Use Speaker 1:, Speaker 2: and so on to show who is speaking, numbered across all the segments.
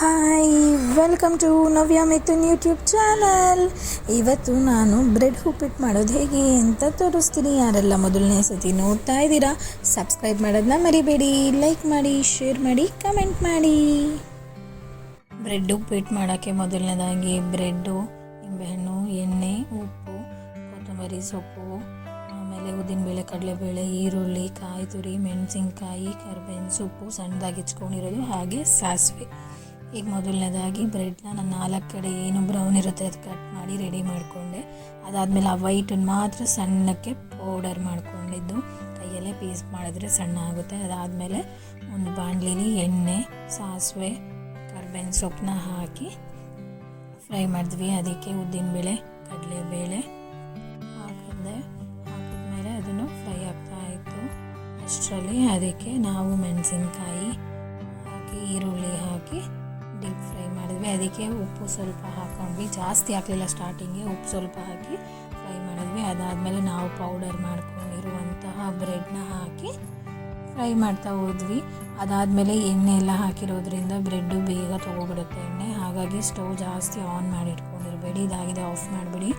Speaker 1: Hi, welcome to Navya Mithun YouTube channel. ಇವತ್ತು ನಾನು bread ಉಪ್ಪಿಟ್ಟು ಮಾಡೋದು ಹೇಗೆ ಅಂತ ತೋರಿಸ್ತೀನಿ. ಯಾರೆಲ್ಲ ಮೊದಲನೇ ಸತಿ ನೋಡ್ತಾ ಇದ್ದೀರಾ, ಸಬ್ಸ್ಕ್ರೈಬ್ ಮಾಡೋದನ್ನ ಮರಿಬೇಡಿ. ಲೈಕ್ ಮಾಡಿ, ಶೇರ್ ಮಾಡಿ, ಕಮೆಂಟ್ ಮಾಡಿ. ಬ್ರೆಡ್ ಉಪ್ಪಿಟ್ಟು ಮಾಡೋಕ್ಕೆ ಮೊದಲನೇದಾಗಿ ಬ್ರೆಡ್ಡು, ನಿಂಬೆಹಣ್ಣು, ಎಣ್ಣೆ, ಉಪ್ಪು, ಕೊತ್ತಂಬರಿ ಸೊಪ್ಪು, ಆಮೇಲೆ ಉದ್ದಿನಬೇಳೆ, ಕಡಲೆಬೇಳೆ, ಈರುಳ್ಳಿ, ಕಾಯಿ ತುರಿ, ಮೆಣಸಿನ್ಕಾಯಿ, ಕರಿಬೇವಿನ ಸೊಪ್ಪು ಸಣ್ಣದಾಗಿ ಹೆಚ್ಕೊಂಡಿರೋದು, ಹಾಗೆ ಸಾಸಿವೆ. ಈಗ ಮೊದಲನೇದಾಗಿ ಬ್ರೆಡ್ನ ನಾನು 4 ಕಡೆ ಏನು ಬ್ರೌನ್ ಇರುತ್ತೆ ಅದು ಕಟ್ ಮಾಡಿ ರೆಡಿ ಮಾಡಿಕೊಂಡೆ. ಅದಾದಮೇಲೆ ಆ ವೈಟನ್ನು ಮಾತ್ರ ಸಣ್ಣಕ್ಕೆ ಪೌಡರ್ ಮಾಡ್ಕೊಂಡಿದ್ದು, ಕೈಯಲ್ಲೇ ಪೀಸ್ ಮಾಡಿದ್ರೆ ಸಣ್ಣ ಆಗುತ್ತೆ. ಅದಾದಮೇಲೆ ಒಂದು ಬಾಣಲಿಲಿ ಎಣ್ಣೆ, ಸಾಸಿವೆ, ಕರಿಬೇವಿನ ಸೊಪ್ಪನ್ನ ಹಾಕಿ ಫ್ರೈ ಮಾಡಿದ್ವಿ. ಅದಕ್ಕೆ ಉದ್ದಿನಬೇಳೆ, ಕಡಲೆಬೇಳೆ ಹಾಕಿದ್ಮೇಲೆ ಅದನ್ನು ಫ್ರೈ ಆಗ್ತಾಯಿತ್ತು. ಅಷ್ಟರಲ್ಲಿ ಅದಕ್ಕೆ ನಾವು ಮೆಣಸಿನ್ಕಾಯಿ ಹಾಕಿ, ಈರುಳ್ಳಿ ಹಾಕಿ ಡೀಪ್ ಫ್ರೈ ಮಾಡಿದ್ವಿ. ಅದಕ್ಕೆ ಉಪ್ಪು ಸ್ವಲ್ಪ ಹಾಕ್ಕೊಂಡ್ವಿ, ಜಾಸ್ತಿ ಹಾಕಲಿಲ್ಲ ಸ್ಟಾರ್ಟಿಂಗ್ಗೆ, ಉಪ್ಪು ಸ್ವಲ್ಪ ಹಾಕಿ ಫ್ರೈ ಮಾಡಿದ್ವಿ. ಅದಾದಮೇಲೆ ನಾವು ಪೌಡರ್ ಮಾಡ್ಕೊಂಡಿರುವಂತಹ ಬ್ರೆಡ್ನ ಹಾಕಿ ಫ್ರೈ ಮಾಡ್ತಾ ಹೋದ್ವಿ. ಅದಾದಮೇಲೆ ಎಣ್ಣೆ ಎಲ್ಲ ಹಾಕಿರೋದ್ರಿಂದ ಬ್ರೆಡ್ಡು ಬೇಗ ತೊಗೊಬಿಡುತ್ತೆ ಎಣ್ಣೆ, ಹಾಗಾಗಿ ಸ್ಟವ್ ಜಾಸ್ತಿ ಆನ್ ಮಾಡಿ ಇಟ್ಕೊಂಡಿರಬೇಡಿ. ಇದಾಗಿದೆ, ಆಫ್ ಮಾಡಿಬಿಡಿ.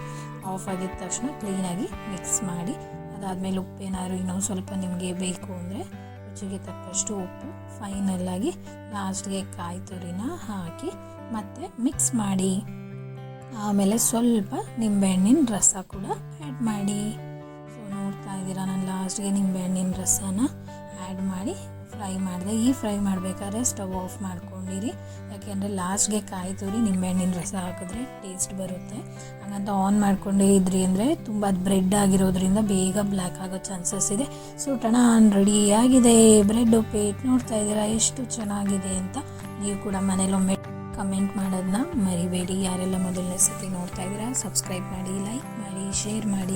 Speaker 1: ಆಫ್ ಆಗಿದ ತಕ್ಷಣ ಕ್ಲೀನಾಗಿ ಮಿಕ್ಸ್ ಮಾಡಿ. ಅದಾದಮೇಲೆ ಉಪ್ಪೇನಾದ್ರು ಇನ್ನೊಂದು ಸ್ವಲ್ಪ ನಿಮಗೆ ಬೇಕು ಅಂದರೆ ರುಚಿಗೆ ತಕ್ಕಷ್ಟು ಉಪ್ಪು, ಫೈನಲ್ಲಾಗಿ ಲಾಸ್ಟ್ಗೆ ಕಾಯಿ ತುರಿನ ಹಾಕಿ ಮತ್ತೆ ಮಿಕ್ಸ್ ಮಾಡಿ. ಆಮೇಲೆ ಸ್ವಲ್ಪ ನಿಂಬೆಹಣ್ಣಿನ ರಸ ಕೂಡ ಆ್ಯಡ್ ಮಾಡಿ. ಸೊ ನೋಡ್ತಾ ಇದ್ದೀರಾ, ನಾನು ಲಾಸ್ಟ್ಗೆ ನಿಂಬೆಹಣ್ಣಿನ ರಸನ ಆ್ಯಡ್ ಮಾಡಿ ಫ್ರೈ ಮಾಡಿದೆ. ಈ ಫ್ರೈ ಮಾಡಬೇಕಾದ್ರೆ ಸ್ಟವ್ ಆಫ್ ಮಾಡ್ಕೊಂಡಿರಿ, ಯಾಕೆಂದರೆ ಲಾಸ್ಟ್ಗೆ ಕಾಯಿ ತುರಿ ನಿಂಬೆಹಣ್ಣಿನ ರಸ ಹಾಕಿದ್ರೆ ಟೇಸ್ಟ್ ಬರುತ್ತೆ. ಹಾಗಂತ ಆನ್ ಮಾಡ್ಕೊಂಡೇ ಇದ್ರಿ ಅಂದರೆ ತುಂಬ ಬ್ರೆಡ್ ಆಗಿರೋದ್ರಿಂದ ಬೇಗ ಬ್ಲ್ಯಾಕ್ ಆಗೋ ಚಾನ್ಸಸ್ ಇದೆ. ಸೊ ರೆಡಿಯಾಗಿದೆ ಬ್ರೆಡ್ ಉಪ್ಪಿಟ್ಟು. ನೋಡ್ತಾ ಇದ್ದೀರಾ ಎಷ್ಟು ಚೆನ್ನಾಗಿದೆ ಅಂತ. ನೀವು ಕೂಡ ಮನೇಲೊಮ್ಮೆ ಕಮೆಂಟ್ ಮಾಡೋದನ್ನ ಮರಿಬೇಡಿ. ಯಾರೆಲ್ಲ ಮೊದಲನೇ ಸತಿ ನೋಡ್ತಾ ಇದ್ದೀರಾ, ಸಬ್ಸ್ಕ್ರೈಬ್ ಮಾಡಿ, ಲೈಕ್ ಮಾಡಿ, ಶೇರ್ ಮಾಡಿ.